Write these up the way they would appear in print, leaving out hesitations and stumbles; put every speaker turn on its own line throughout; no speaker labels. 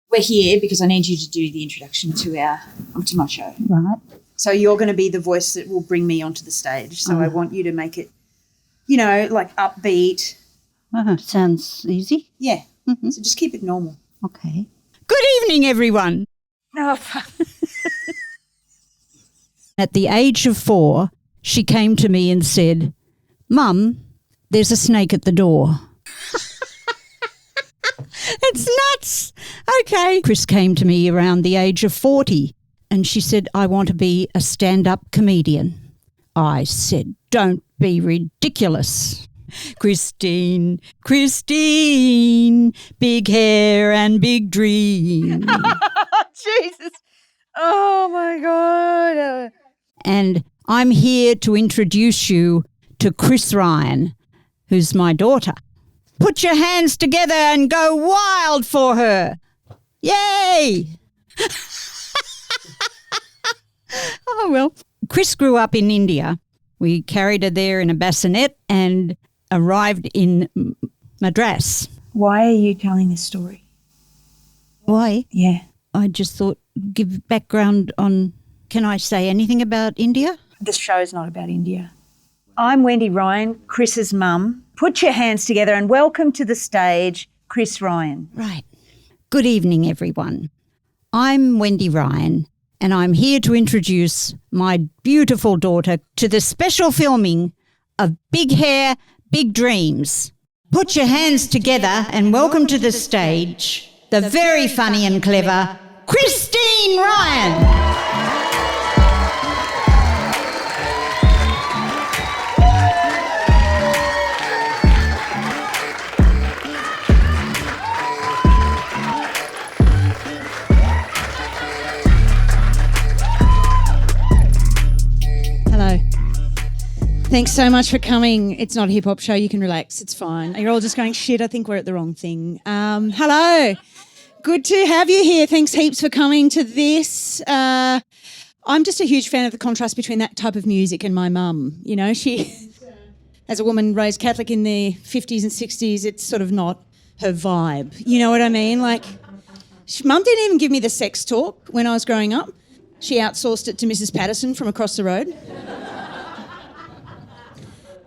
we're here because I need you to do the introduction to my show.
Right.
So you're going to be the voice that will bring me onto the stage. So I want you to make it, you know, like upbeat.
Sounds easy.
Yeah. So just keep it normal.
Okay. Good evening, everyone. At the age of 4, she came to me and said, "Mum, there's a snake at the door." It's nuts. Okay. Chris came to me around the age of 40 and she said, "I want to be a stand-up comedian." I said, "Don't be ridiculous." Christine, big hair and big dreams.
Jesus. Oh, my God.
And I'm here to introduce you to Chris Ryan, who's my daughter. Put your hands together and go wild for her. Yay! Oh, well. Chris grew up in India. We carried her there in a bassinet and arrived in Madras.
Why are you telling this story?
Why?
Yeah.
I just thought, give background on, can I say anything about India?
The show's not about India. I'm Wendy Ryan, Chris's mum. Put your hands together and welcome to the stage, Chris Ryan.
Right. Good evening, everyone. I'm Wendy Ryan, and I'm here to introduce my beautiful daughter to the special filming of Big Hair, Big Dreams. Put your hands together and welcome to the stage the very funny and clever Christine Ryan.
Hello. Thanks so much for coming. It's not a hip-hop show. You can relax. It's fine. You're all just going, shit, I think we're at the wrong thing. Hello. Good to have you here. Thanks heaps for coming to this. I'm just a huge fan of the contrast between that type of music and my mum. You know, she, as a woman raised Catholic in the 50s and 60s, it's sort of not her vibe. You know what I mean? Like, Mum didn't even give me the sex talk when I was growing up. She outsourced it to Mrs. Patterson from across the road.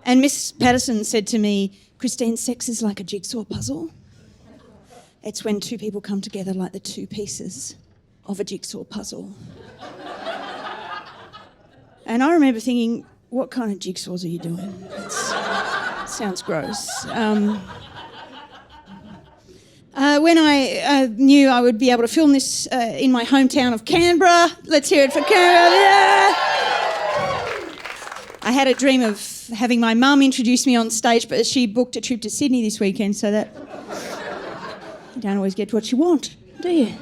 And Mrs. Patterson said to me, "Christine, sex is like a jigsaw puzzle. It's when two people come together like the two pieces of a jigsaw puzzle." And I remember thinking, what kind of jigsaws are you doing? Sounds gross. When I knew I would be able to film this in my hometown of Canberra, let's hear it for Canberra. Yeah. I had a dream of having my mum introduce me on stage, but she booked a trip to Sydney this weekend, so that you don't always get what you want, do you?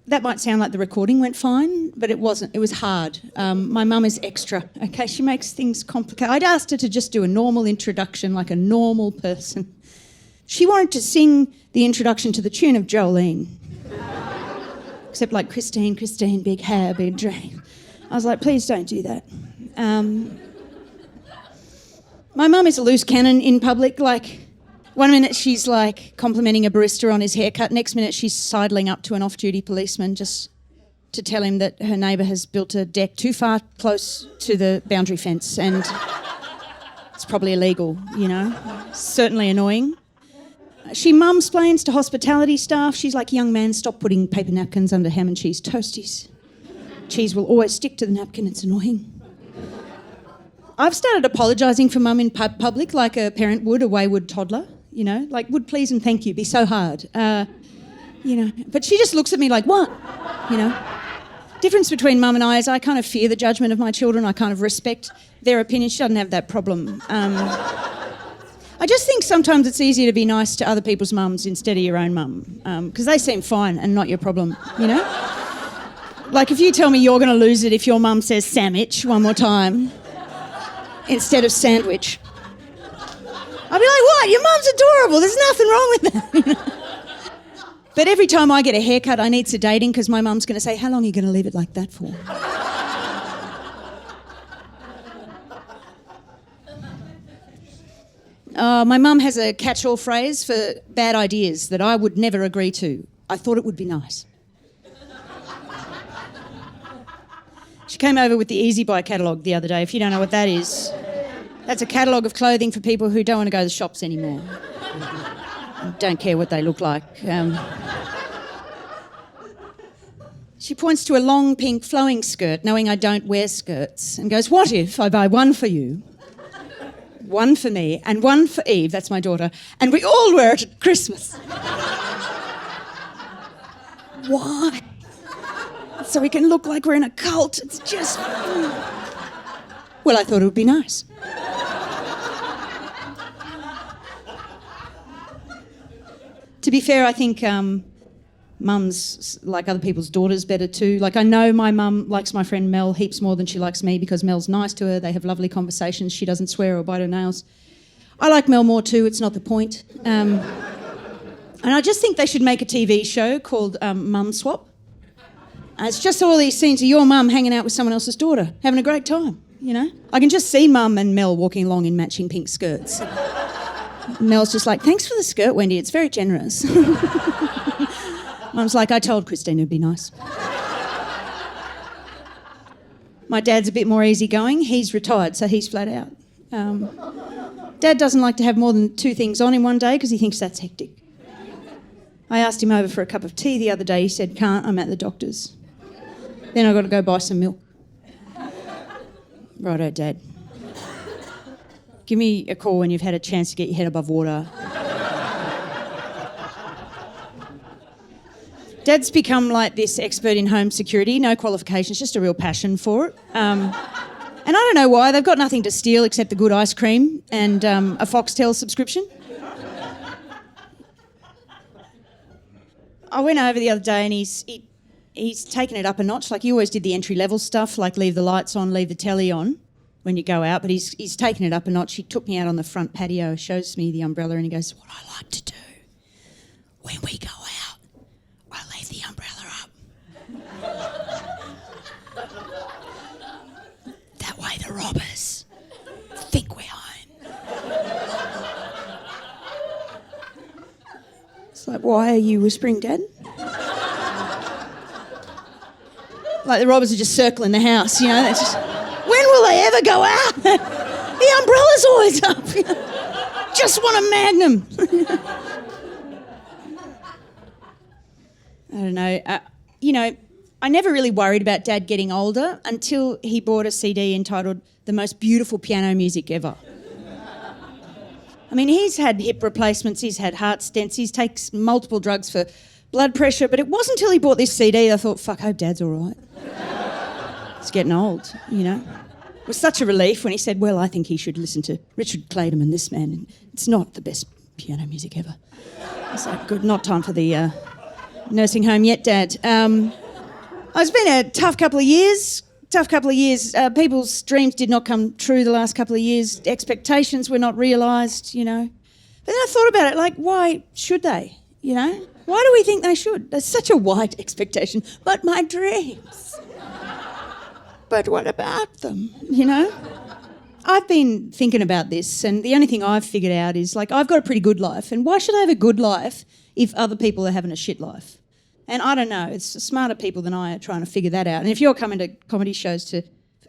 That might sound like the recording went fine, but it wasn't. It was hard. My mum is extra, okay? She makes things complicated. I'd asked her to just do a normal introduction like a normal person. She wanted to sing the introduction to the tune of Jolene. Except like, Christine, big hair, big dream. I was like, please don't do that. My mum is a loose cannon in public. Like, one minute she's like complimenting a barista on his haircut, next minute she's sidling up to an off-duty policeman just to tell him that her neighbour has built a deck too far close to the boundary fence and it's probably illegal, you know. Certainly annoying. She mum-splains to hospitality staff. She's like, young man, stop putting paper napkins under ham and cheese toasties. Cheese will always stick to the napkin, it's annoying. I've started apologising for mum in public like a parent would a wayward toddler, you know, like would please and thank you be so hard, you know. But she just looks at me like, what? You know. Difference between mum and I is I kind of fear the judgment of my children. I kind of respect their opinion. She doesn't have that problem. I just think sometimes it's easier to be nice to other people's mums instead of your own mum, because they seem fine and not your problem, you know? Like if you tell me you're going to lose it if your mum says sandwich one more time instead of sandwich, I'll be like, what? Your mum's adorable. There's nothing wrong with that. But every time I get a haircut, I need sedating because my mum's going to say, how long are you going to leave it like that for? My mum has a catch-all phrase for bad ideas that I would never agree to. I thought it would be nice. She came over with the Easy Buy catalogue the other day. If you don't know what that is, that's a catalogue of clothing for people who don't want to go to the shops anymore. Don't care what they look like. She points to a long pink flowing skirt, knowing I don't wear skirts, and goes, "What if I buy one for you, one for me, and one for Eve," that's my daughter, "and we all wear it at Christmas?" Why? So we can look like we're in a cult. It's just... Well, I thought it would be nice. To be fair, I think mums like other people's daughters better too. Like, I know my mum likes my friend Mel heaps more than she likes me because Mel's nice to her. They have lovely conversations. She doesn't swear or bite her nails. I like Mel more too. It's not the point. And I just think they should make a TV show called Mum Swap. And it's just all these scenes of your mum hanging out with someone else's daughter, having a great time, you know? I can just see Mum and Mel walking along in matching pink skirts. Mel's just like, "Thanks for the skirt, Wendy. It's very generous." Mum's like, "I told Christine it'd be nice." My dad's a bit more easygoing. He's retired, so he's flat out. Dad doesn't like to have more than 2 things on in one day because he thinks that's hectic. I asked him over for a cup of tea the other day. He said, "Can't, I'm at the doctor's." Then I've got to go buy some milk. Righto, Dad. Give me a call when you've had a chance to get your head above water. Dad's become like this expert in home security, no qualifications, just a real passion for it. And I don't know why, they've got nothing to steal except the good ice cream and a Foxtel subscription. I went over the other day and he's taken it up a notch. Like, he always did the entry-level stuff, like leave the lights on, leave the telly on when you go out, but he's taken it up a notch. He took me out on the front patio, shows me the umbrella, and he goes, "What I like to do when we go out, I leave the umbrella up. That way the robbers think we're home." It's like, "Why are you whispering, Dad?" Like, the robbers are just circling the house, you know. They're just, when will they ever go out? The umbrella's always up. Just want a Magnum. I don't know. I never really worried about Dad getting older until he bought a CD entitled "The Most Beautiful Piano Music Ever." I mean, he's had hip replacements, he's had heart stents, he takes multiple drugs for blood pressure, but it wasn't until he bought this CD I thought, fuck, I hope Dad's all right. He's getting old, you know. It was such a relief when he said, "Well, I think he should listen to Richard Clayderman, this man. It's not the best piano music ever." I was like, good, not time for the nursing home yet, Dad. It's been a tough couple of years. People's dreams did not come true the last couple of years. Expectations were not realised, you know. But then I thought about it, like, why should they, you know? Why do we think they should? That's such a white expectation. But my dreams. But what about them, you know? I've been thinking about this, and the only thing I've figured out is, like, I've got a pretty good life, and why should I have a good life if other people are having a shit life? And I don't know, it's smarter people than I are trying to figure that out. And if you're coming to comedy shows to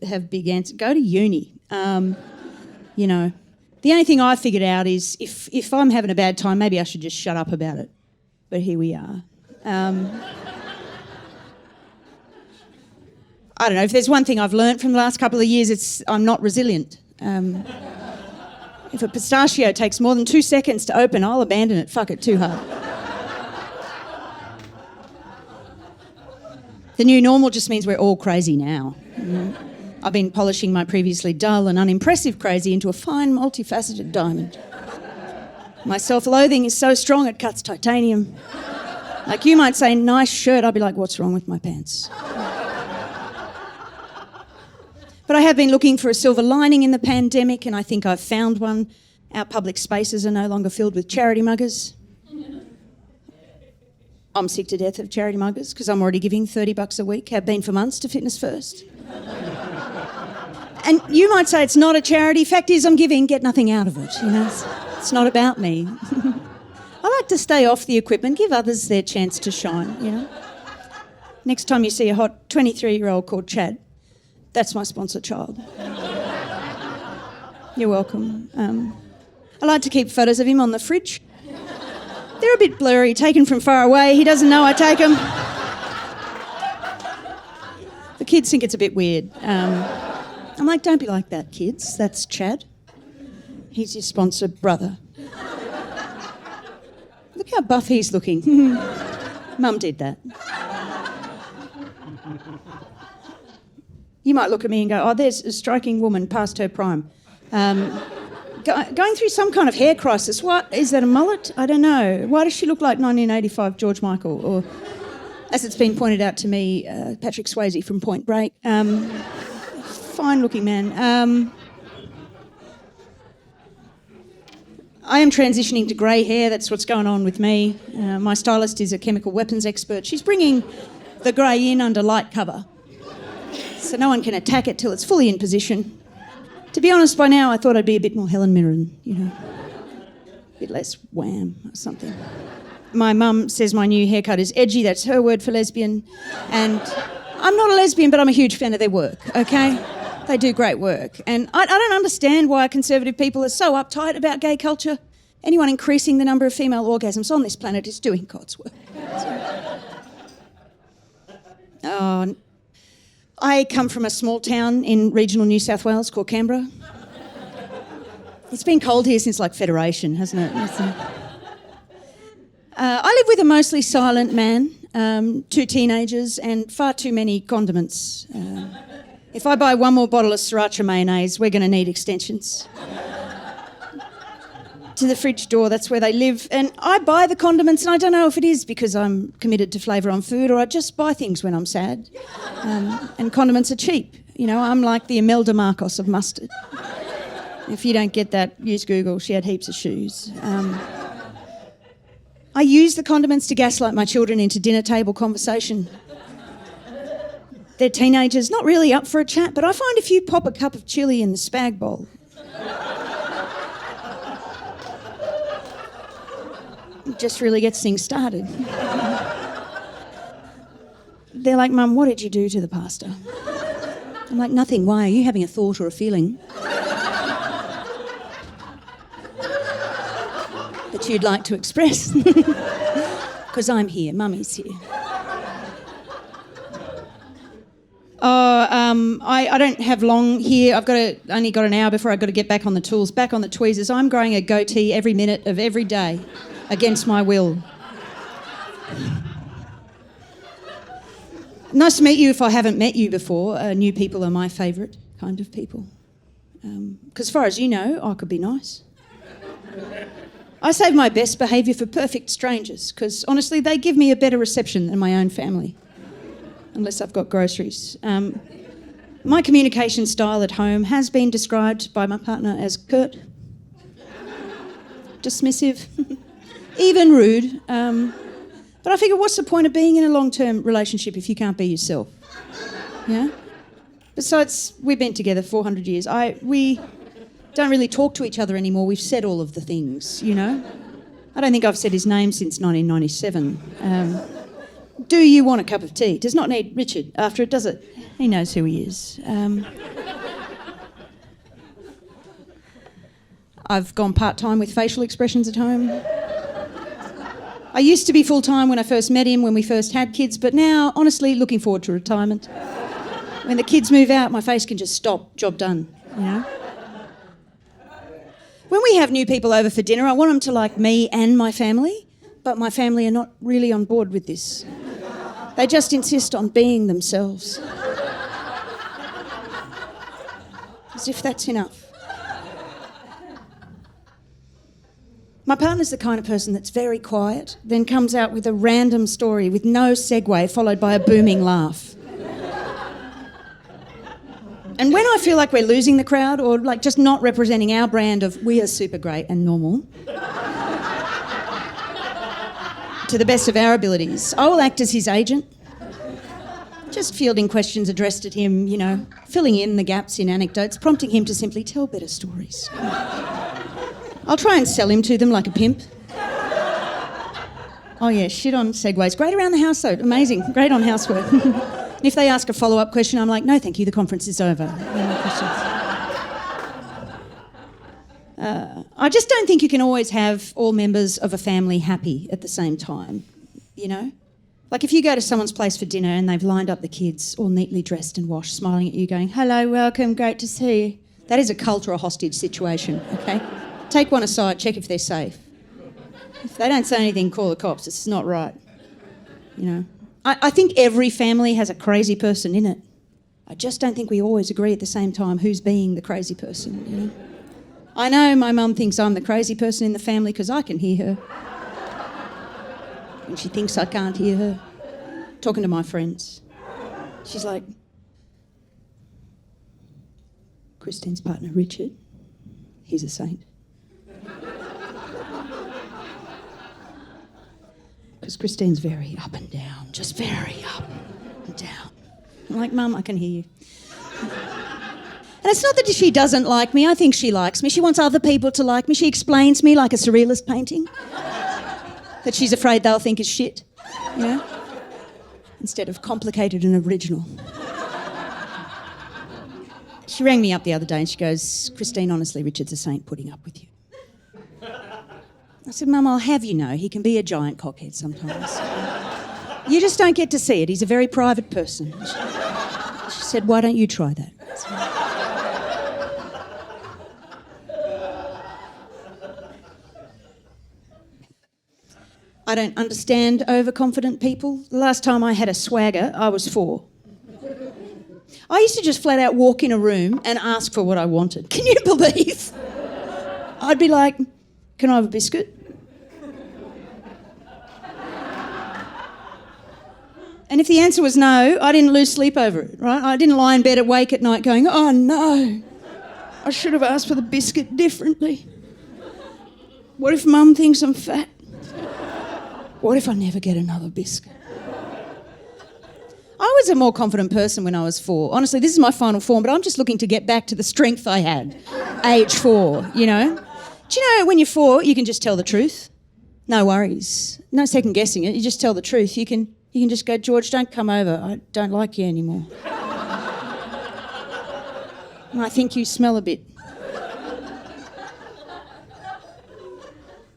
have big answers, go to uni. You know, the only thing I've figured out is if I'm having a bad time, maybe I should just shut up about it. But here we are. I don't know, if there's one thing I've learnt from the last couple of years, it's I'm not resilient. If a pistachio takes more than 2 seconds to open, I'll abandon it. Fuck it, too hard. The new normal just means we're all crazy now. I've been polishing my previously dull and unimpressive crazy into a fine, multifaceted diamond. My self-loathing is so strong it cuts titanium. Like, you might say, "Nice shirt," I'd be like, "What's wrong with my pants?" But I have been looking for a silver lining in the pandemic, and I think I've found one. Our public spaces are no longer filled with charity muggers. I'm sick to death of charity muggers because I'm already giving $30 a week, have been for months, to Fitness First. And you might say it's not a charity. Fact is, I'm giving, get nothing out of it. You know, it's not about me. I like to stay off the equipment, give others their chance to shine, you know. Next time you see a hot 23-year-old called Chad, that's my sponsor child. You're welcome. I like to keep photos of him on the fridge. They're a bit blurry, taken from far away. He doesn't know I take them. The kids think it's a bit weird. I'm like, don't be like that, kids. That's Chad. He's your sponsor brother. Look how buff he's looking. Mum did that. You might look at me and go, oh, there's a striking woman past her prime. Going through some kind of hair crisis. What? Is that a mullet? I don't know. Why does she look like 1985 George Michael? Or, as it's been pointed out to me, Patrick Swayze from Point Break. Fine-looking man. I am transitioning to grey hair. That's what's going on with me. My stylist is a chemical weapons expert. She's bringing the grey in under light cover, so no one can attack it till it's fully in position. To be honest, by now I thought I'd be a bit more Helen Mirren, you know, a bit less wham or something. My mum says my new haircut is edgy. That's her word for lesbian. And I'm not a lesbian, but I'm a huge fan of their work, okay? They do great work. And I don't understand why conservative people are so uptight about gay culture. Anyone increasing the number of female orgasms on this planet is doing God's work. Oh, I come from a small town in regional New South Wales called Canberra. It's been cold here since, like, Federation, hasn't it? I live with a mostly silent man, 2 teenagers and far too many condiments. If I buy one more bottle of sriracha mayonnaise, we're going to need extensions. To the fridge door, that's where they live. And I buy the condiments, and I don't know if it is because I'm committed to flavour on food or I just buy things when I'm sad. And condiments are cheap. You know, I'm like the Imelda Marcos of mustard. If you don't get that, use Google. She had heaps of shoes. I use the condiments to gaslight my children into dinner table conversation. They're teenagers, not really up for a chat, but I find if you pop a cup of chilli in the spag bowl, it just really gets things started. They're like, Mum, what did you do to the pasta? I'm like, nothing. Why? Are you having a thought or a feeling that you'd like to express? Because I'm here. Mummy's here. I don't have long here. Only got an hour before I've got to get back on the tools, back on the tweezers. I'm growing a goatee every minute of every day against my will. Nice to meet you if I haven't met you before. New people are my favourite kind of people. Because as far as you know, I could be nice. I save my best behaviour for perfect strangers because, honestly, they give me a better reception than my own family. Unless I've got groceries. My communication style at home has been described by my partner as curt, dismissive, even rude. But I figure, what's the point of being in a long-term relationship if you can't be yourself? Yeah? Besides, we've been together 400 years. We don't really talk to each other anymore. We've said all of the things, you know? I don't think I've said his name since 1997. Do you want a cup of tea? Does not need Richard after it, does it? He knows who he is. I've gone part-time with facial expressions at home. I used to be full-time when I first met him, when we first had kids, but now, honestly, looking forward to retirement. When the kids move out, my face can just stop, job done, you know? When we have new people over for dinner, I want them to like me and my family, but my family are not really on board with this. They just insist on being themselves. As if that's enough. My partner's the kind of person that's very quiet, then comes out with a random story with no segue, followed by a booming laugh. And when I feel like we're losing the crowd or like just not representing our brand of we are super great and normal, to the best of our abilities, I will act as his agent, just fielding questions addressed at him, you know, filling in the gaps in anecdotes, prompting him to simply tell better stories. I'll try and sell him to them like a pimp. Oh, yeah, shit on segways. Great around the house, though. Amazing. Great on housework. If they ask a follow-up question, I'm like, no, thank you, the conference is over. No more questions. I just don't think you can always have all members of a family happy at the same time, you know? Like if you go to someone's place for dinner and they've lined up the kids all neatly dressed and washed, smiling at you going, hello, welcome, great to see you. That is a cultural hostage situation, okay? Take one aside, check if they're safe. If they don't say anything, call the cops. It's not right, you know? I think every family has a crazy person in it. I just don't think we always agree at the same time who's being the crazy person, you know? I know my mum thinks I'm the crazy person in the family because I can hear her. And she thinks I can't hear her. Talking to my friends. She's like, Christine's partner, Richard, he's a saint. Because Christine's very up and down, just very up and down. I'm like, Mum, I can hear you. And it's not that she doesn't like me. I think she likes me. She wants other people to like me. She explains me like a surrealist painting that she's afraid they'll think is shit, you know, instead of complicated and original. She rang me up the other day and she goes, Christine, honestly, Richard's a saint putting up with you. I said, Mum, I'll have you know, he can be a giant cockhead sometimes. You just don't get to see it. He's a very private person. She said, why don't you try that? I don't understand overconfident people. The last time I had a swagger, I was 4. I used to just flat out walk in a room and ask for what I wanted. Can you believe? I'd be like, can I have a biscuit? And if the answer was no, I didn't lose sleep over it, right? I didn't lie in bed awake at night going, oh no, I should have asked for the biscuit differently. What if Mum thinks I'm fat? What if I never get another biscuit? I was a more confident person when I was 4. Honestly, this is my final form, but I'm just looking to get back to the strength I had, age 4, you know? Do you know when you're 4, you can just tell the truth? No worries. No second guessing it. You just tell the truth. You can just go, George, don't come over. I don't like you anymore. And I think you smell a bit.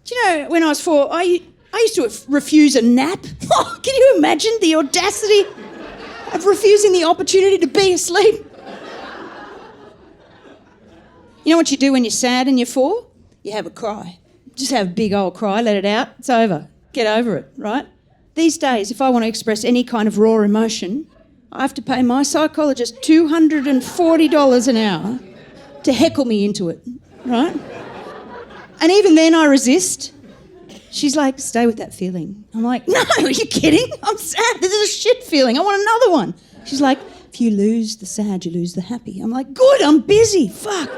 Do you know, when I was 4, I used to refuse a nap. Oh, can you imagine the audacity of refusing the opportunity to be asleep? You know what you do when you're sad and you're 4? You have a cry. Just have a big old cry, let it out, it's over. Get over it, right? These days, if I want to express any kind of raw emotion, I have to pay my psychologist $240 an hour to heckle me into it, right? And even then I resist. She's like, stay with that feeling. I'm like, no, are you kidding? I'm sad. This is a shit feeling. I want another one. She's like, if you lose the sad, you lose the happy. I'm like, good, I'm busy. Fuck.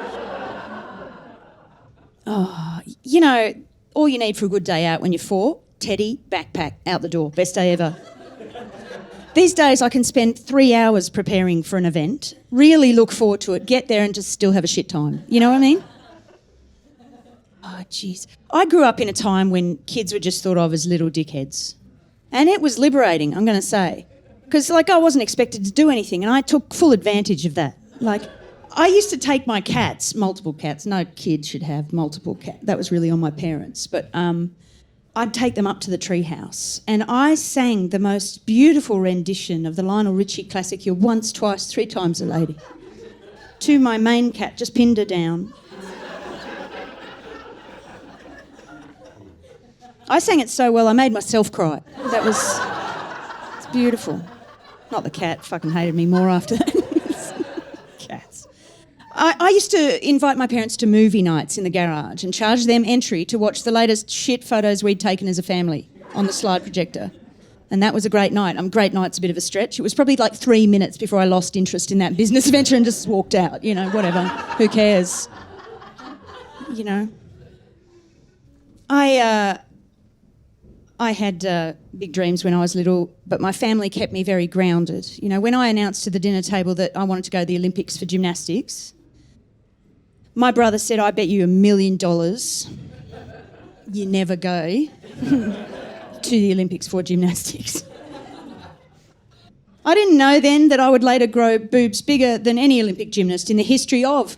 Oh, you know, all you need for a good day out when you're 4, teddy, backpack, out the door. Best day ever. These days I can spend 3 hours preparing for an event, really look forward to it, get there and just still have a shit time. You know what I mean? Oh, jeez. I grew up in a time when kids were just thought of as little dickheads. And it was liberating, I'm going to say. Because, I wasn't expected to do anything and I took full advantage of that. I used to take my cats, multiple cats. No kid should have multiple cats. That was really on my parents. But I'd take them up to the treehouse and I sang the most beautiful rendition of the Lionel Richie classic, You're Once, Twice, 3 Times a Lady, to my main cat, just pinned her down. I sang it so well I made myself cry. It's beautiful. Not the cat, fucking hated me more after that. Cats. I used to invite my parents to movie nights in the garage and charge them entry to watch the latest shit photos we'd taken as a family on the slide projector. And that was a great night. Great night's a bit of a stretch. It was probably 3 minutes before I lost interest in that business venture and just walked out, whatever. Who cares? I had big dreams when I was little, but my family kept me very grounded. When I announced to the dinner table that I wanted to go to the Olympics for gymnastics, my brother said, I bet you $1 million you never go. to the Olympics for gymnastics. I didn't know then that I would later grow boobs bigger than any Olympic gymnast in the history of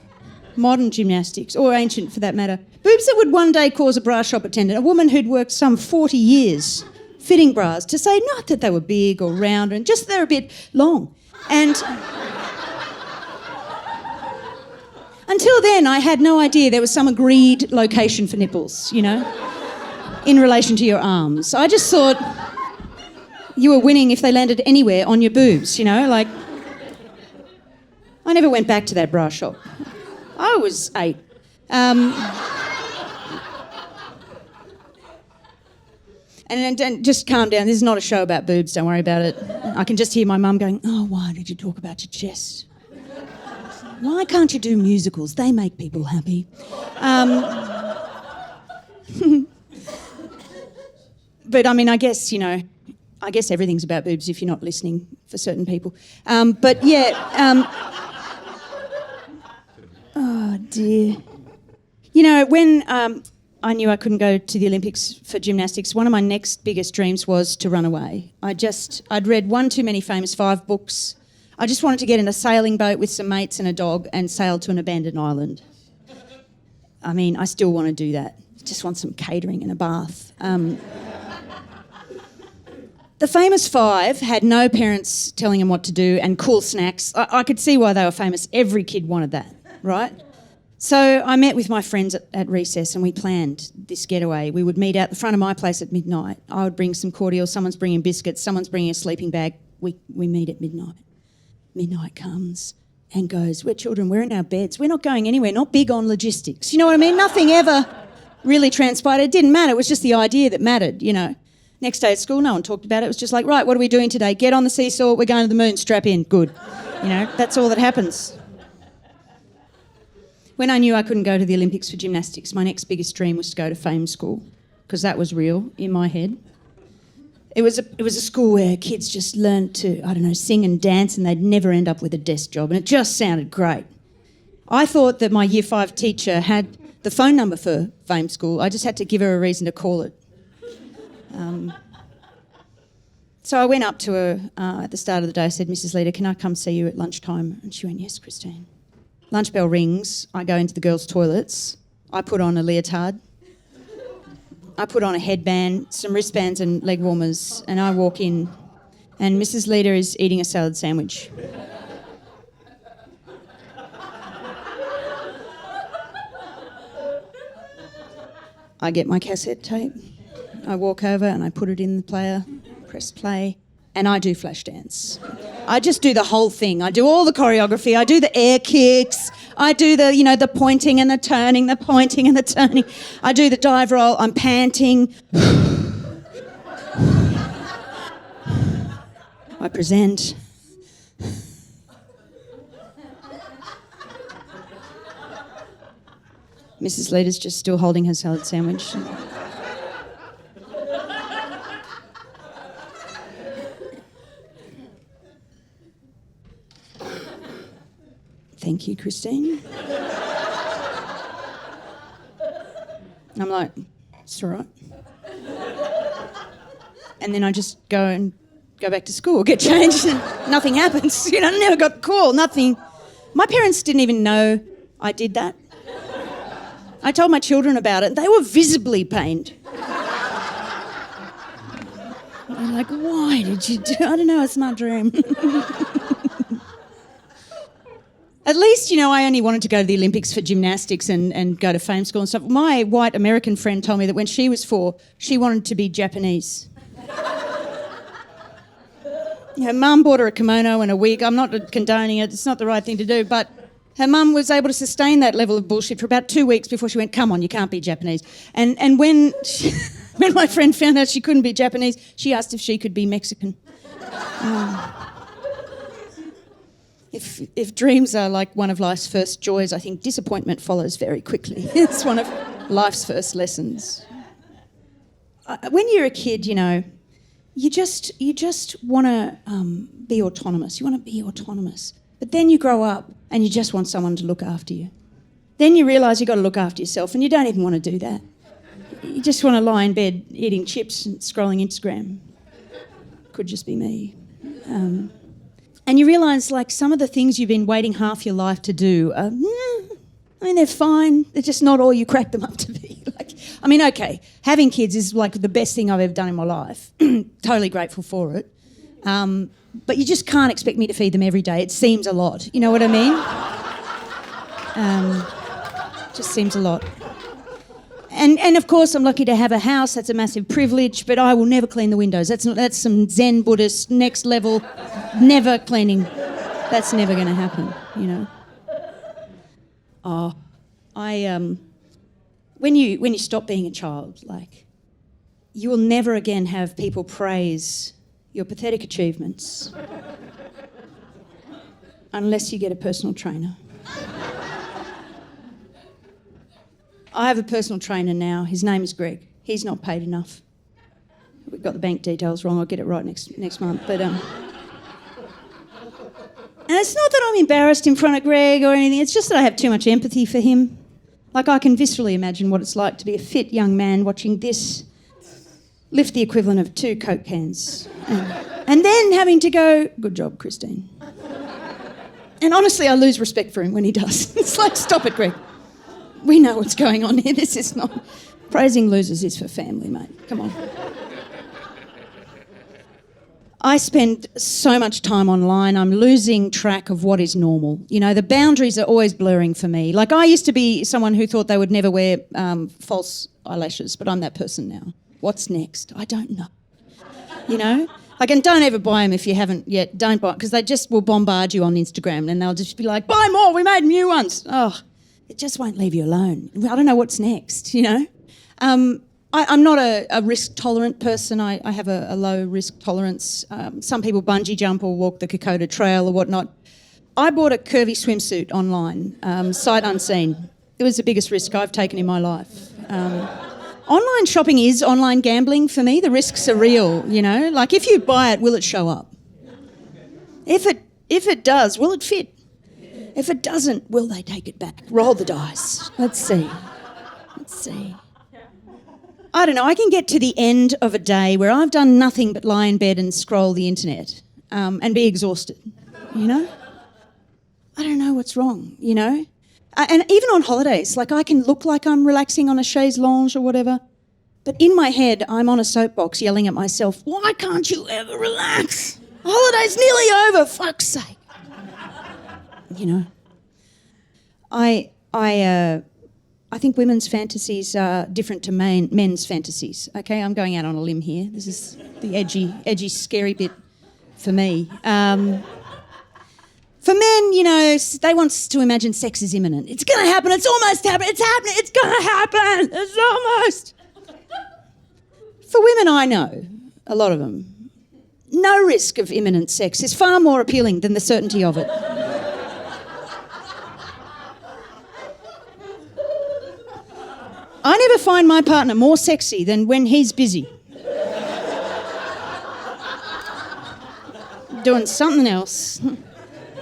modern gymnastics, or ancient for that matter. Boobs that would one day cause a bra shop attendant, a woman who'd worked some 40 years fitting bras, to say not that they were big or round, and just they're a bit long. And until then, I had no idea there was some agreed location for nipples, you know, in relation to your arms. I just thought you were winning if they landed anywhere on your boobs, you know, like... I never went back to that bra shop. I was 8. And just calm down. This is not a show about boobs. Don't worry about it. I can just hear my mum going, "Oh, why did you talk about your chest? Why can't you do musicals? They make people happy." But I mean, I guess, you know, everything's about boobs if you're not listening for certain people. But yeah. Oh dear. You know, when I knew I couldn't go to the Olympics for gymnastics, one of my next biggest dreams was to run away. I'd read one too many famous 5 books. I just wanted to get in a sailing boat with some mates and a dog and sail to an abandoned island. I mean, I still want to do that. Just want some catering and a bath. The famous 5 had no parents telling them what to do and cool snacks. I could see why they were famous. Every kid wanted that, right? So I met with my friends at recess and we planned this getaway. We would meet out the front of my place at midnight. I would bring some cordial, someone's bringing biscuits, someone's bringing a sleeping bag. We meet at midnight. Midnight comes and goes, "We're children, we're in our beds. We're not going anywhere, not big on logistics." You know what I mean? Nothing ever really transpired. It didn't matter. It was just the idea that mattered, you know. Next day at school, no one talked about it. It was just like, right, what are we doing today? Get on the seesaw, we're going to the moon, strap in, good. You know, that's all that happens. When I knew I couldn't go to the Olympics for gymnastics, my next biggest dream was to go to fame school, because that was real in my head. It was a school where kids just learned to, I don't know, sing and dance, and they'd never end up with a desk job, and it just sounded great. I thought that my Year 5 teacher had the phone number for fame school. I just had to give her a reason to call it. So I went up to her at the start of the day. I said, "Mrs. Leader, can I come see you at lunchtime?" And she went, "Yes, Christine." Lunch bell rings. I go into the girls' toilets. I put on a leotard. I put on a headband, some wristbands and leg warmers, and I walk in, and Mrs. Leader is eating a salad sandwich. I get my cassette tape. I walk over and I put it in the player, press play, and I do flash dance. I just do the whole thing. I do all the choreography. I do the air kicks. I do the, you know, the pointing and the turning, the pointing and the turning. I do the dive roll. I'm panting. I present. Mrs. Leader's just still holding her salad sandwich. "Thank you, Christine." I'm like, "It's all right." And then I just go back to school, get changed, and nothing happens. You know, I never got the call, nothing. My parents didn't even know I did that. I told my children about it. They were visibly pained. They're like, "Why did you do it?" "I don't know, it's my dream." At least, you know, I only wanted to go to the Olympics for gymnastics and go to fame school and stuff. My white American friend told me that when she was 4, she wanted to be Japanese. Her mum bought her a kimono and a wig. I'm not condoning it. It's not the right thing to do. But her mum was able to sustain that level of bullshit for about 2 weeks before she went, "Come on, you can't be Japanese." And when my friend found out she couldn't be Japanese, she asked if she could be Mexican. If dreams are like one of life's first joys, I think disappointment follows very quickly. It's one of life's first lessons. When you're a kid, you know, you just want to be autonomous. You want to be autonomous. But then you grow up and you just want someone to look after you. Then you realise you've got to look after yourself and you don't even want to do that. you just want to lie in bed eating chips and scrolling Instagram. Could just be me. And you realise, like, some of the things you've been waiting half your life to do are, they're fine. They're just not all you crack them up to be. Okay, having kids is, like, the best thing I've ever done in my life. Totally grateful for it. But you just can't expect me to feed them every day. It seems a lot. You know what I mean? Just seems a lot. And of course, I'm lucky to have a house. That's a massive privilege. But I will never clean the windows. That's some Zen Buddhist next level. Never cleaning. That's never going to happen. You know. Oh, when you stop being a child, like, you will never again have people praise your pathetic achievements unless you get a personal trainer. I have a personal trainer now. His name is Greg. He's not paid enough. We've got the bank details wrong. I'll get it right next month. But and it's not that I'm embarrassed in front of Greg or anything. It's just that I have too much empathy for him. Like, I can viscerally imagine what it's like to be a fit young man watching this lift the equivalent of 2 Coke cans and then having to go, good job, Christine. And honestly, I lose respect for him when he does. It's like, stop it, Greg. We know what's going on here. This is not... Praising losers is for family, mate. Come on. I spend so much time online, I'm losing track of what is normal. You know, the boundaries are always blurring for me. Like, I used to be someone who thought they would never wear false eyelashes, but I'm that person now. What's next? I don't know. You know? Like, and don't ever buy them if you haven't yet. Don't buy, because they just will bombard you on Instagram and they'll just be like, buy more, we made new ones. Oh, it just won't leave you alone. I don't know what's next, you know? I'm not a risk-tolerant person. I have a low risk tolerance. Some people bungee jump or walk the Kokoda Trail or whatnot. I bought a curvy swimsuit online, sight unseen. It was the biggest risk I've taken in my life. Online shopping is online gambling for me. The risks are real, you know? Like, if you buy it, will it show up? If it does, will it fit? If it doesn't, will they take it back? Roll the dice. Let's see. I don't know, I can get to the end of a day where I've done nothing but lie in bed and scroll the internet and be exhausted, you know? I don't know what's wrong, you know? And even on holidays, like, I can look like I'm relaxing on a chaise lounge or whatever, but in my head, I'm on a soapbox yelling at myself, why can't you ever relax? Holiday's nearly over, fuck's sake. You know? I think women's fantasies are different to men's fantasies. Okay, I'm going out on a limb here. This is the edgy, scary bit for me. For men, you know, they want to imagine sex is imminent. It's going to happen. It's almost happening. It's happening. It's going to happen. It's almost. For women, I know, a lot of them, no risk of imminent sex is far more appealing than the certainty of it. I never find my partner more sexy than when he's busy. Doing something else,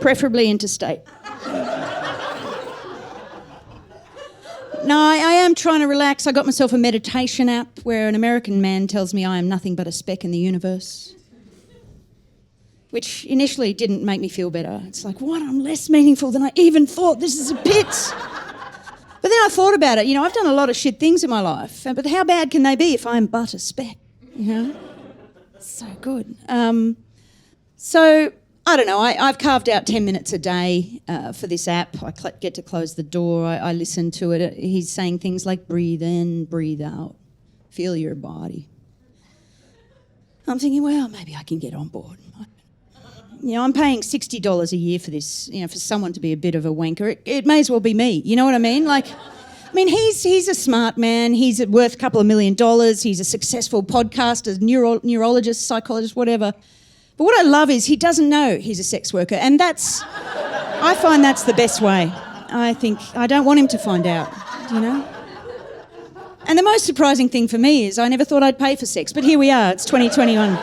preferably interstate. No, I am trying to relax. I got myself a meditation app where an American man tells me I am nothing but a speck in the universe, which initially didn't make me feel better. It's like, what? I'm less meaningful than I even thought. This is a pit. But then I thought about it. You know, I've done a lot of shit things in my life, but how bad can they be if I'm but a speck? You know? So good. So, I don't know, I've carved out 10 minutes a day for this app. I get to close the door. I listen to it. He's saying things like, breathe in, breathe out. Feel your body. I'm thinking, well, maybe I can get on board. You know, I'm paying $60 a year for this, you know, for someone to be a bit of a wanker. It may as well be me, you know what I mean? Like, I mean, he's a smart man. He's worth a couple of $1 million. He's a successful podcaster, neurologist, psychologist, whatever. But what I love is he doesn't know he's a sex worker, and I find that's the best way. I think I don't want him to find out, you know? And the most surprising thing for me is I never thought I'd pay for sex, but here we are, it's 2021.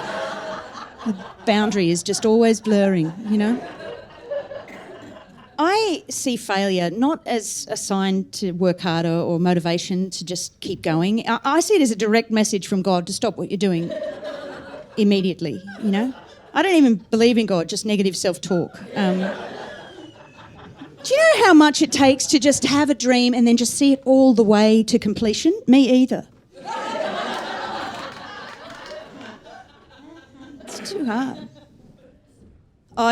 The boundary is just always blurring, you know? I I see failure not as a sign to work harder or motivation to just keep going. I see it as a direct message from God to stop what you're doing immediately, you know? I don't even believe in God, just negative self-talk. Do you know how much it takes to just have a dream and then just see it all the way to completion? Me either. It's too hard.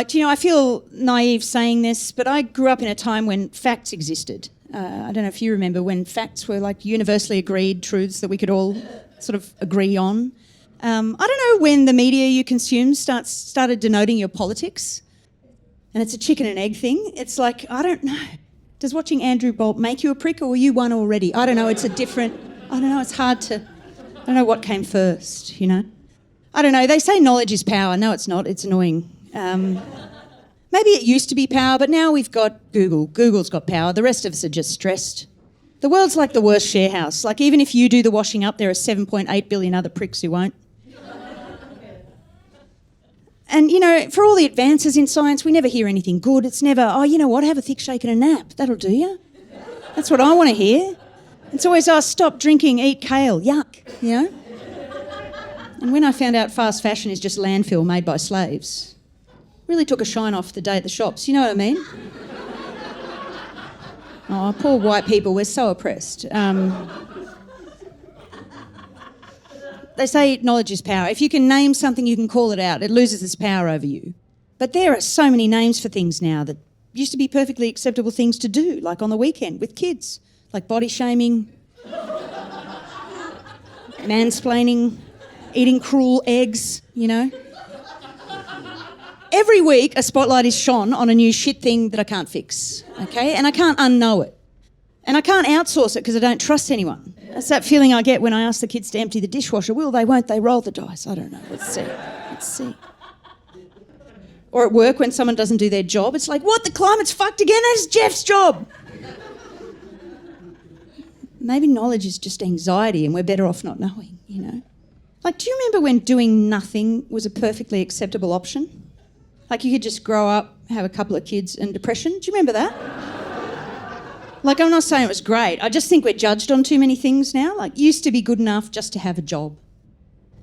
Do you know, I feel naive saying this, but I grew up in a time when facts existed. I don't know if you remember when facts were like universally agreed truths that we could all sort of agree on. I don't know when the media you consume started denoting your politics. And it's a chicken and egg thing. It's like, I don't know. Does watching Andrew Bolt make you a prick or were you one already? I don't know. It's hard to, I don't know what came first, you know? I don't know. They say knowledge is power. No, it's not. It's annoying. Maybe it used to be power, but now we've got Google. Google's got power. The rest of us are just stressed. The world's like the worst share house. Like, even if you do the washing up, there are 7.8 billion other pricks who won't. And, you know, for all the advances in science, we never hear anything good. It's never, oh, you know what, have a thick shake and a nap. That'll do you. That's what I want to hear. It's always, oh, stop drinking, eat kale. Yuck, you know? And when I found out fast fashion is just landfill made by slaves, really took a shine off the day at the shops. You know what I mean? Oh, poor white people, we're so oppressed. They say knowledge is power. If you can name something, you can call it out. It loses its power over you. But there are so many names for things now that used to be perfectly acceptable things to do, like on the weekend with kids, like body shaming, mansplaining, eating cruel eggs, you know. Every week a spotlight is shone on a new shit thing that I can't fix, okay? And I can't unknow it. And I can't outsource it because I don't trust anyone. That's that feeling I get when I ask the kids to empty the dishwasher. Will they, won't they, roll the dice? I don't know. Let's see. Or at work when someone doesn't do their job, it's like, what, the climate's fucked again? That's Jeff's job. Maybe knowledge is just anxiety and we're better off not knowing, you know? Like, do you remember when doing nothing was a perfectly acceptable option? Like, you could just grow up, have a couple of kids and depression. Do you remember that? Like, I'm not saying it was great. I just think we're judged on too many things now. Like, used to be good enough just to have a job.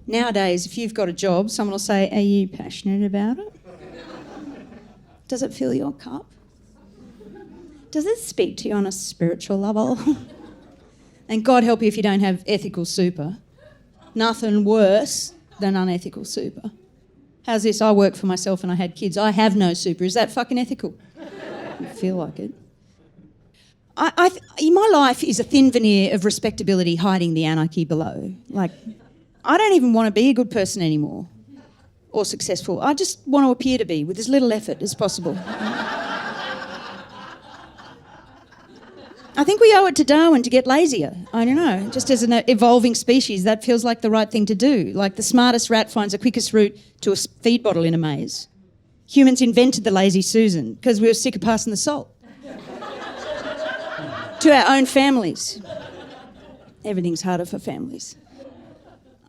Nowadays, if you've got a job, someone will say, are you passionate about it? Does it fill your cup? Does it speak to you on a spiritual level? And God help you if you don't have ethical super. Nothing worse than unethical super. How's this? I work for myself and I had kids. I have no super. Is that fucking ethical? I feel like it. My life is a thin veneer of respectability hiding the anarchy below. Like, I don't even want to be a good person anymore or successful. I just want to appear to be with as little effort as possible. I think we owe it to Darwin to get lazier. I don't know. Just as an evolving species, that feels like the right thing to do. Like the smartest rat finds the quickest route to a feed bottle in a maze. Humans invented the lazy Susan because we were sick of passing the salt. To our own families. Everything's harder for families.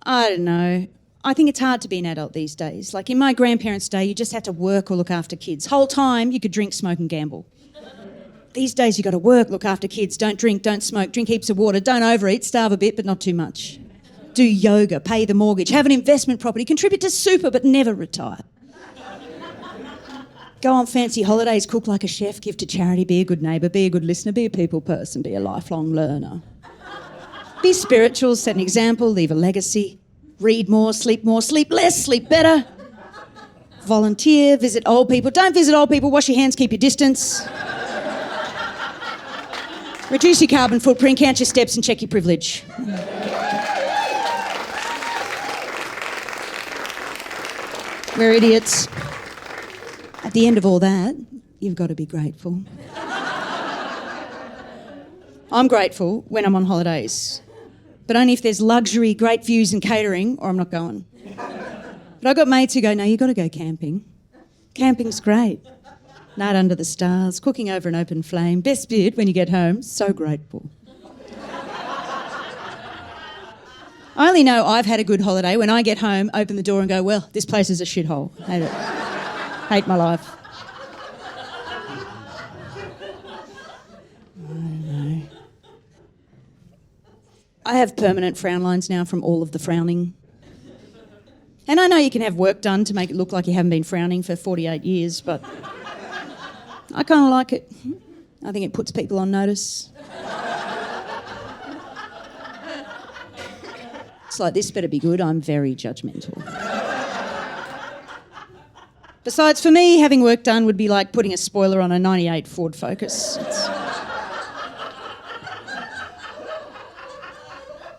I don't know. I think it's hard to be an adult these days. Like in my grandparents' day, you just had to work or look after kids. Whole time you could drink, smoke and gamble. These days you got to work, look after kids, don't drink, don't smoke, drink heaps of water, don't overeat, starve a bit but not too much. Do yoga, pay the mortgage, have an investment property, contribute to super but never retire. Go on fancy holidays, cook like a chef, give to charity, be a good neighbour, be a good listener, be a people person, be a lifelong learner. Be spiritual, set an example, leave a legacy. Read more, sleep less, sleep better. Volunteer, visit old people. Don't visit old people, wash your hands, keep your distance. Reduce your carbon footprint, count your steps and check your privilege. We're idiots. At the end of all that, you've got to be grateful. I'm grateful when I'm on holidays, but only if there's luxury, great views and catering, or I'm not going. But I've got mates who go, no, you've got to go camping. Camping's great. Night under the stars, cooking over an open flame. Best bit when you get home, so grateful. I only know I've had a good holiday when I get home, open the door and go, well, this place is a shithole. Hate it. Hate my life. I have permanent frown lines now from all of the frowning. And I know you can have work done to make it look like you haven't been frowning for 48 years, but I kind of like it. I think it puts people on notice. It's like, this better be good, I'm very judgmental. Besides, for me, having work done would be like putting a spoiler on a 98 Ford Focus.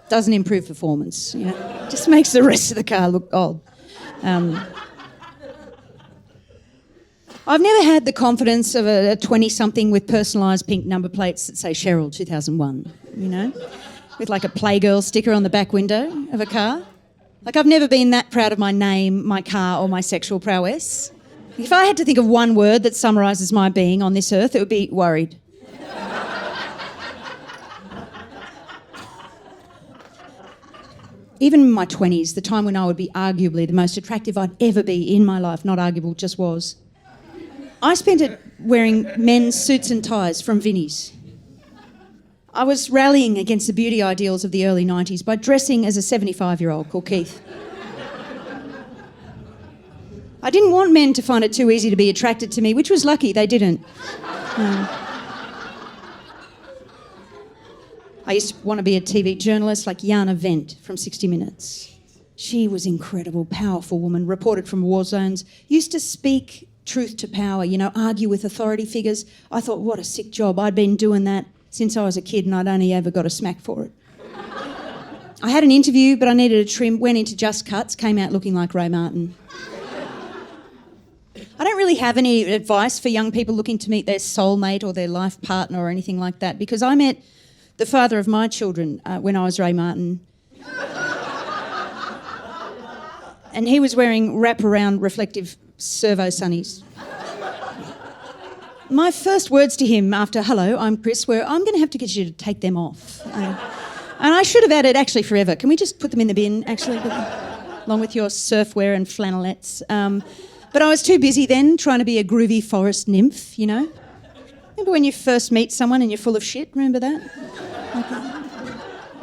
Doesn't improve performance, you know. Just makes the rest of the car look old. I've never had the confidence of a 20-something with personalised pink number plates that say Cheryl 2001, you know, with like a Playgirl sticker on the back window of a car. Like, I've never been that proud of my name, my car, or my sexual prowess. If I had to think of one word that summarises my being on this earth, it would be worried. Even in my 20s, the time when I would be arguably the most attractive I'd ever be in my life, not arguable, just was, I spent it wearing men's suits and ties from Vinnie's. I was rallying against the beauty ideals of the early 90s by dressing as a 75-year-old called Keith. I didn't want men to find it too easy to be attracted to me, which was lucky they didn't. I used to want to be a TV journalist like Jana Wendt from 60 Minutes. She was an incredible, powerful woman, reported from war zones, used to speak truth to power, you know, argue with authority figures. I thought, what a sick job. I'd been doing that since I was a kid and I'd only ever got a smack for it. I had an interview, but I needed a trim, went into Just Cuts, came out looking like Ray Martin. I don't really have any advice for young people looking to meet their soulmate or their life partner or anything like that, because I met the father of my children when I was Ray Martin. And he was wearing wraparound reflective servo sunnies. My first words to him after, hello, I'm Chris, were, I'm going to have to get you to take them off. And I should have added, actually, forever. Can we just put them in the bin, actually, along with your surfwear and flannelettes? But I was too busy then trying to be a groovy forest nymph, you know? Remember when you first meet someone and you're full of shit? Remember that?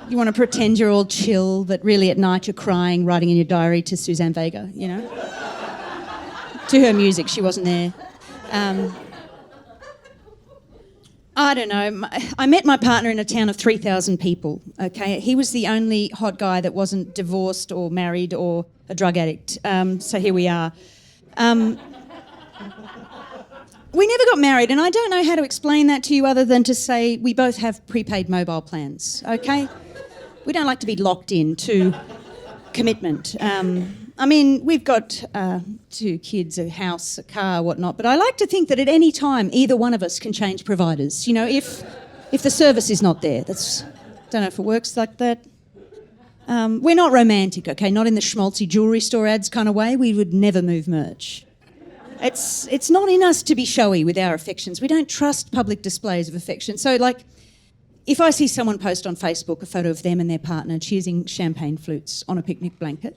You want to pretend you're all chill, but really at night you're crying, writing in your diary to Suzanne Vega, you know? To her music, she wasn't there. I don't know. I met my partner in a town of 3,000 people, okay? He was the only hot guy that wasn't divorced or married or a drug addict. So here we are. We never got married, and I don't know how to explain that to you other than to say we both have prepaid mobile plans, okay? We don't like to be locked in to commitment. I mean, we've got 2 kids, a house, a car, whatnot, but I like to think that at any time either one of us can change providers, you know, if the service is not there. Don't know if it works like that. We're not romantic, okay? Not in the schmaltzy jewellery store ads kind of way. We would never move merch. It's not in us to be showy with our affections. We don't trust public displays of affection. So, like, if I see someone post on Facebook a photo of them and their partner cheersing champagne flutes on a picnic blanket,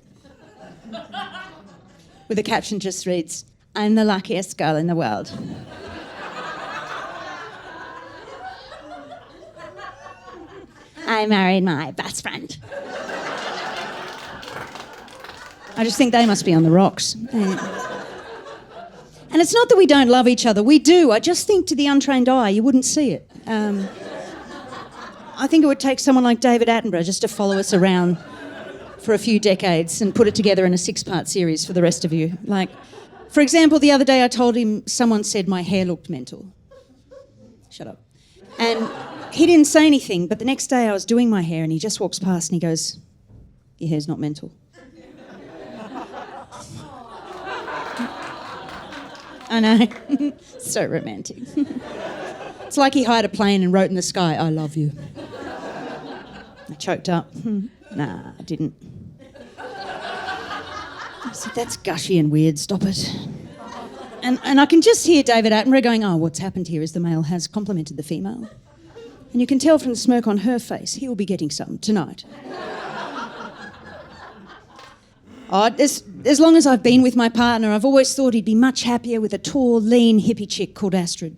with a caption just reads, I'm the luckiest girl in the world. I married my best friend. I just think they must be on the rocks. And it's not that we don't love each other. We do. I just think to the untrained eye, you wouldn't see it. I think it would take someone like David Attenborough just to follow us around for a few decades and put it together in a 6-part series for the rest of you. Like, for example, the other day I told him someone said my hair looked mental. Shut up. And he didn't say anything, but the next day I was doing my hair and he just walks past and he goes, your hair's not mental. I know. So romantic. It's like he hired a plane and wrote in the sky, I love you. I choked up. Nah, I didn't. I said, that's gushy and weird, stop it. And I can just hear David Attenborough going, oh, what's happened here is the male has complimented the female. And you can tell from the smirk on her face, he'll be getting some tonight. As long as I've been with my partner, I've always thought he'd be much happier with a tall, lean, hippie chick called Astrid.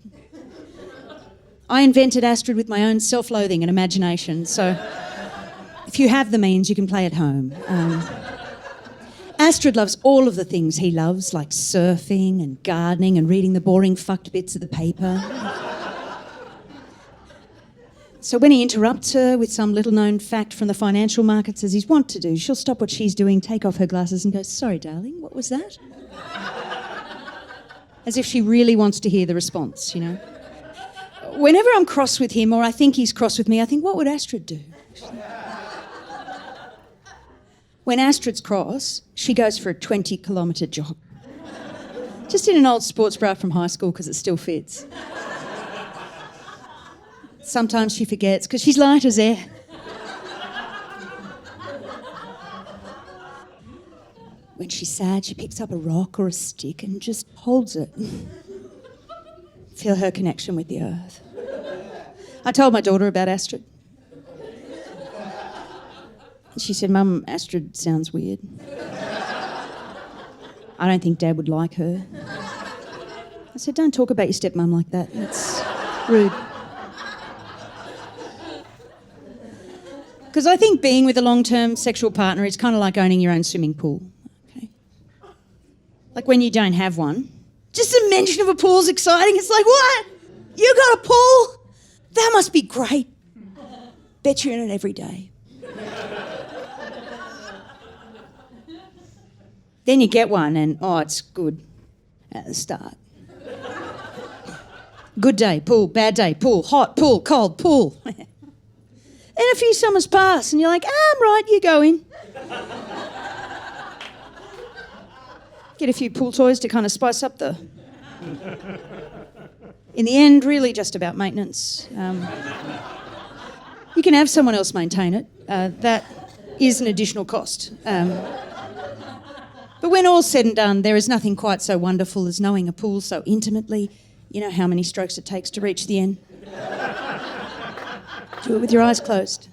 I invented Astrid with my own self-loathing and imagination, so If you have the means, you can play at home. Astrid loves all of the things he loves, like surfing and gardening and reading the boring fucked bits of the paper. So when he interrupts her with some little-known fact from the financial markets, as he's wont to do, she'll stop what she's doing, take off her glasses and go, "Sorry, darling, what was that?" As if she really wants to hear the response, you know. Whenever I'm cross with him or I think he's cross with me, I think, what would Astrid do? When Astrid's cross, she goes for a 20-kilometre jog. Just in an old sports bra from high school because it still fits. Sometimes she forgets because she's light as air. When she's sad, she picks up a rock or a stick and just holds it. Feel her connection with the earth. I told my daughter about Astrid. She said, "Mum, Astrid sounds weird. I don't think Dad would like her." I said, "Don't talk about your stepmum like that. It's rude." Because I think being with a long-term sexual partner is kind of like owning your own swimming pool. Okay? Like when you don't have one, just the mention of a pool's exciting. It's like, what? You got a pool? That must be great. Bet you're in it every day. Then you get one and, oh, it's good at the start. Good day, pool. Bad day, pool. Hot, pool. Cold, pool. Then a few summers pass and you're like, I'm right, you go in. Get a few pool toys to kind of spice up the... In the end, really just about maintenance. You can have someone else maintain it. That is an additional cost. But when all's said and done, there is nothing quite so wonderful as knowing a pool so intimately. You know how many strokes it takes to reach the end. Do it with your eyes closed.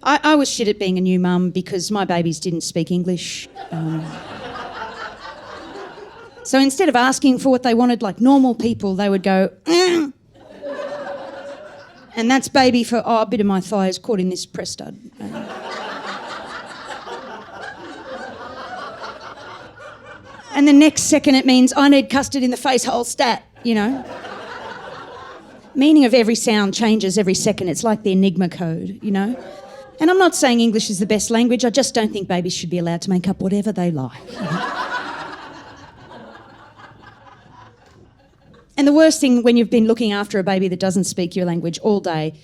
I was shit at being a new mum because my babies didn't speak English. So instead of asking for what they wanted like normal people, they would go, "Mm." And that's baby for, a bit of my thigh is caught in this press stud. And the next second it means I need custard in the face hole stat, you know. Meaning of every sound changes every second. It's like the Enigma code, you know. And I'm not saying English is the best language. I just don't think babies should be allowed to make up whatever they like. You know? And the worst thing when you've been looking after a baby that doesn't speak your language all day,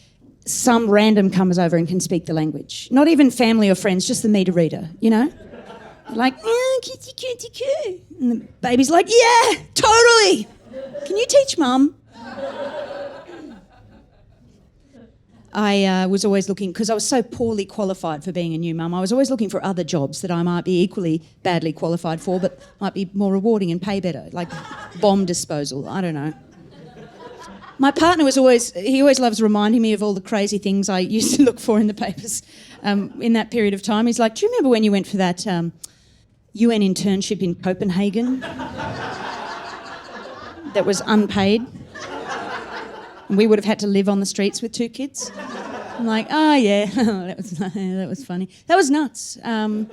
some random comes over and can speak the language. Not even family or friends, just the meter reader, you know. Like, kitty, kitty, kitty. And the baby's like, yeah, totally. Can you teach Mum? I was always looking, because I was so poorly qualified for being a new mum, I was always looking for other jobs that I might be equally badly qualified for, but might be more rewarding and pay better, like bomb disposal, I don't know. My partner he always loves reminding me of all the crazy things I used to look for in the papers in that period of time. He's like, do you remember when you went for that UN internship in Copenhagen that was unpaid? And we would have had to live on the streets with 2 kids. I'm like, oh, yeah, that was funny. That was nuts. I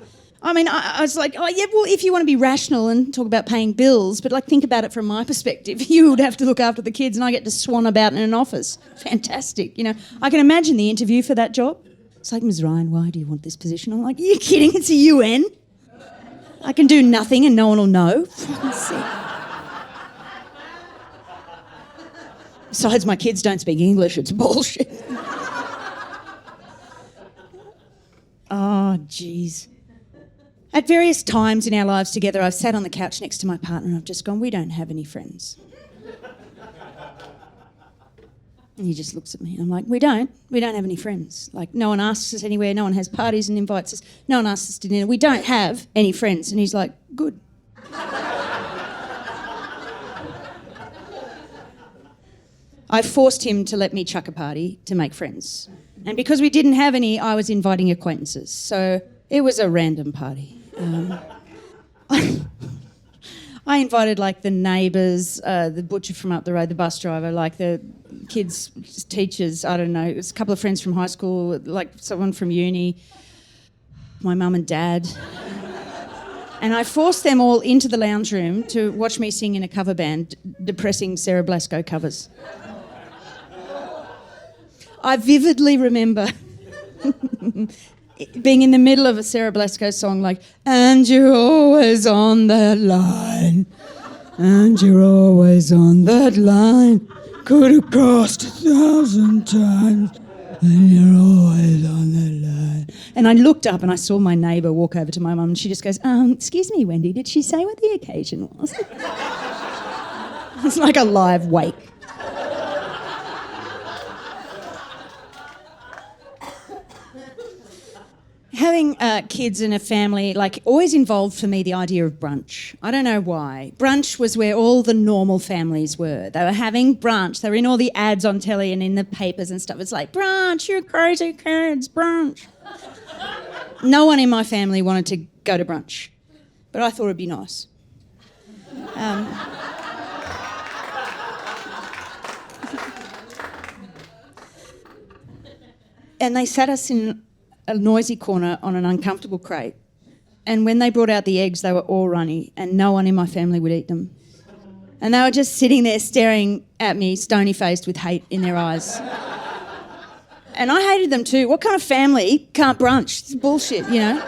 was like, oh, yeah, well, if you want to be rational and talk about paying bills, but, like, think about it from my perspective. You would have to look after the kids and I get to swan about in an office. Fantastic, you know. I can imagine the interview for that job. It's like, Ms. Ryan, why do you want this position? I'm like, are you kidding? It's a UN. I can do nothing and no one will know. Fucking sick. Besides, my kids don't speak English. It's bullshit. Oh, jeez. At various times in our lives together, I've sat on the couch next to my partner and I've just gone, we don't have any friends. And he just looks at me and I'm like, we don't have any friends. Like, no one asks us anywhere, no one has parties and invites us, no one asks us to dinner. We don't have any friends. And he's like, good. I forced him to let me chuck a party to make friends. And because we didn't have any, I was inviting acquaintances. So it was a random party. I invited, like, the neighbours, the butcher from up the road, the bus driver, like the kids, teachers, I don't know. It was a couple of friends from high school, like someone from uni, my mum and dad. And I forced them all into the lounge room to watch me sing in a cover band, depressing Sarah Blasco covers. I vividly remember being in the middle of a Sarah Blasco song like, and you're always on that line, and you're always on that line, could have crossed 1,000 times, and you're always on that line. And I looked up and I saw my neighbour walk over to my mum and she just goes, excuse me, Wendy, did she say what the occasion was? It's like a live wake. Having kids and a family, like, always involved for me the idea of brunch. I don't know why. Brunch was where all the normal families were. They were having brunch. They were in all the ads on telly and in the papers and stuff. It's like, brunch, you crazy kids, brunch. No one in my family wanted to go to brunch, but I thought it'd be nice. And they sat us in a noisy corner on an uncomfortable crate. And when they brought out the eggs, they were all runny and no one in my family would eat them. And they were just sitting there staring at me, stony-faced with hate in their eyes. And I hated them too. What kind of family can't brunch? It's bullshit, you know?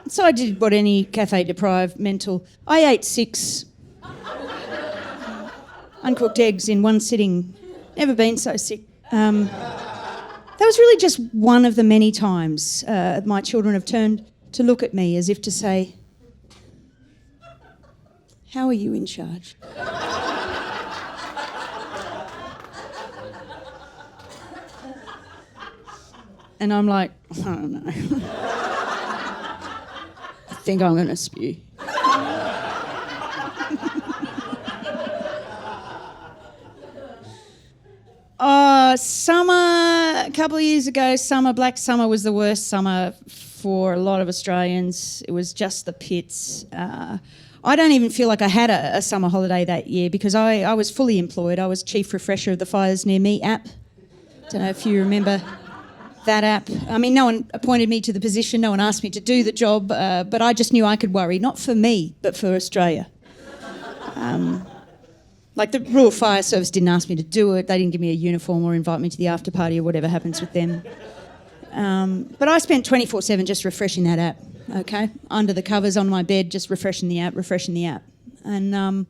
So I did what any cafe-deprived mental... I ate 6 uncooked eggs in one sitting. Never been so sick. That was really just one of the many times my children have turned to look at me as if to say, how are you in charge? And I'm like, I don't know. I think I'm going to spew. Summer, a couple of years ago, Black Summer was the worst summer for a lot of Australians. It was just the pits. I don't even feel like I had a summer holiday that year because I was fully employed. I was chief refresher of the Fires Near Me app. Don't know if you remember that app. I mean, no one appointed me to the position, no one asked me to do the job, but I just knew I could worry, not for me, but for Australia. Like the Rural Fire Service didn't ask me to do it. They didn't give me a uniform or invite me to the after party or whatever happens with them. But I spent 24/7 just refreshing that app, okay? Under the covers on my bed, just refreshing the app. And,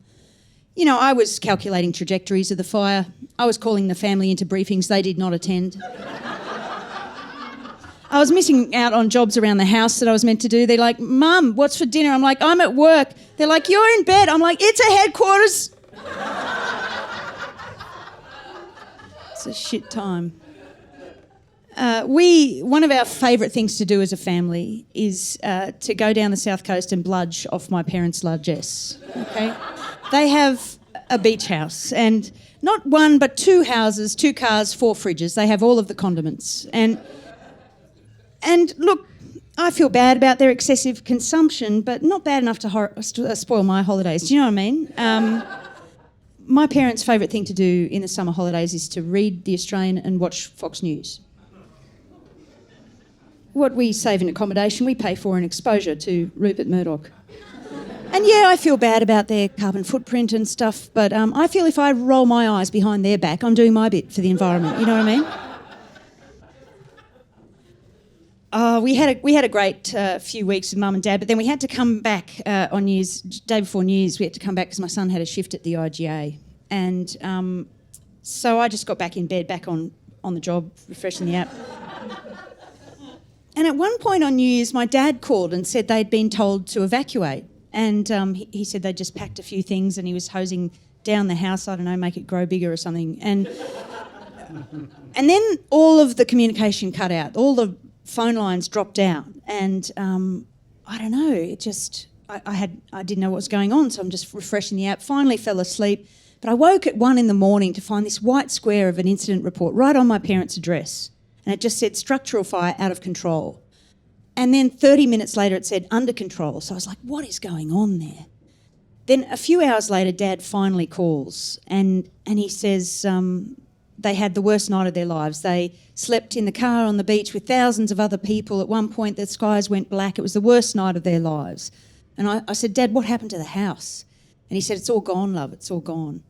you know, I was calculating trajectories of the fire. I was calling the family into briefings they did not attend. I was missing out on jobs around the house that I was meant to do. They're like, Mum, what's for dinner? I'm like, I'm at work. They're like, you're in bed. I'm like, it's a headquarters. It's a shit time. One of our favourite things to do as a family is to go down the south coast and bludge off my parents' largesse. Okay, they have a beach house, and not one but 2 houses, 2 cars, 4 fridges. They have all of the condiments, and look, I feel bad about their excessive consumption, but not bad enough to spoil my holidays. Do you know what I mean? My parents' favourite thing to do in the summer holidays is to read The Australian and watch Fox News. What we save in accommodation, we pay for in exposure to Rupert Murdoch. And yeah, I feel bad about their carbon footprint and stuff, but I feel if I roll my eyes behind their back, I'm doing my bit for the environment. You know what I mean? We had a great few weeks with Mum and Dad, but then we had to come back on New Year's, day before New Year's, we had to come back because my son had a shift at the IGA. And so I just got back in bed, back on the job, refreshing the app. And at one point on New Year's, my dad called and said they'd been told to evacuate. And he said they'd just packed a few things and he was hosing down the house, I don't know, make it grow bigger or something. And then all of the communication cut out, all the phone lines dropped out, and I don't know, it just, I didn't know what was going on, so I'm just refreshing the app, finally fell asleep, but I woke at 1 a.m. to find this white square of an incident report right on my parents' address, and it just said structural fire out of control. And then 30 minutes later it said under control, so I was like, what is going on there? Then a few hours later, Dad finally calls and he says they had the worst night of their lives. They slept in the car on the beach with thousands of other people. At one point, the skies went black. It was the worst night of their lives. And I said, Dad, what happened to the house? And he said, it's all gone, love, it's all gone.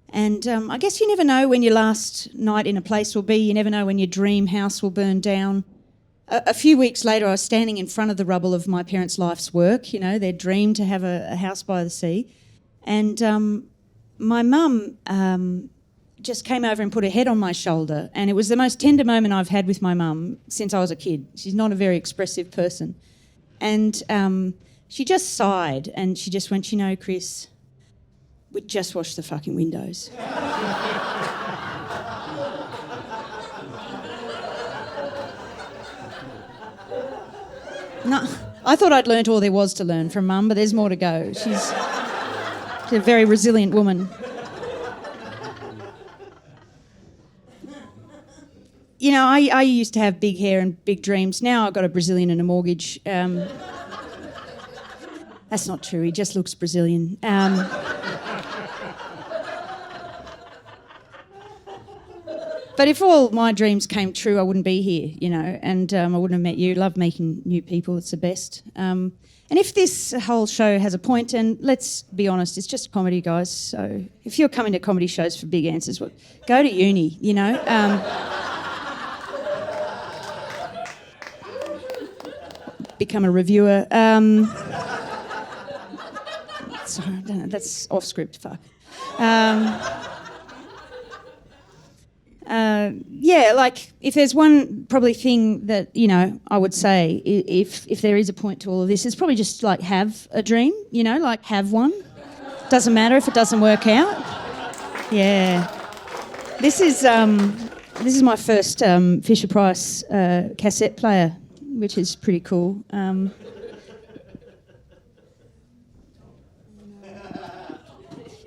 And I guess you never know when your last night in a place will be. You never know when your dream house will burn down. A few weeks later, I was standing in front of the rubble of my parents' life's work, you know, their dream to have a house by the sea. And my mum just came over and put her head on my shoulder, and it was the most tender moment I've had with my mum since I was a kid. She's not a very expressive person. And she just sighed, and she just went, you know, Chris, we just washed the fucking windows. No, I thought I'd learnt all there was to learn from Mum, but there's more to go. She's a very resilient woman. You know, I used to have big hair and big dreams. Now I've got a Brazilian and a mortgage. That's not true. He just looks Brazilian. But if all my dreams came true, I wouldn't be here, you know, and I wouldn't have met you. Love meeting new people. It's the best. And if this whole show has a point, and let's be honest, it's just comedy, guys. So if you're coming to comedy shows for big answers, well, go to uni, you know. Become a reviewer. Sorry, I don't know, that's off script, fuck. Yeah, like if there's one probably thing that, you know, I would say if there is a point to all of this, is probably just like have a dream, you know, like have one. Doesn't matter if it doesn't work out. Yeah. This is my first Fisher-Price cassette player, which is pretty cool.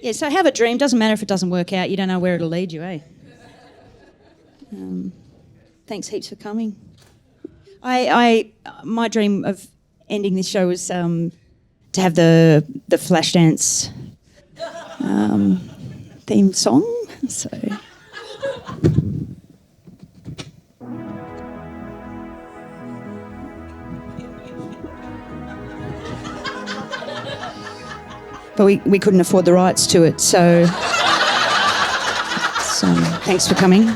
Yeah, so have a dream. Doesn't matter if it doesn't work out. You don't know where it'll lead you, eh? Thanks heaps for coming. My dream of ending this show was to have the Flashdance theme song. So. But we couldn't afford the rights to it, so thanks for coming.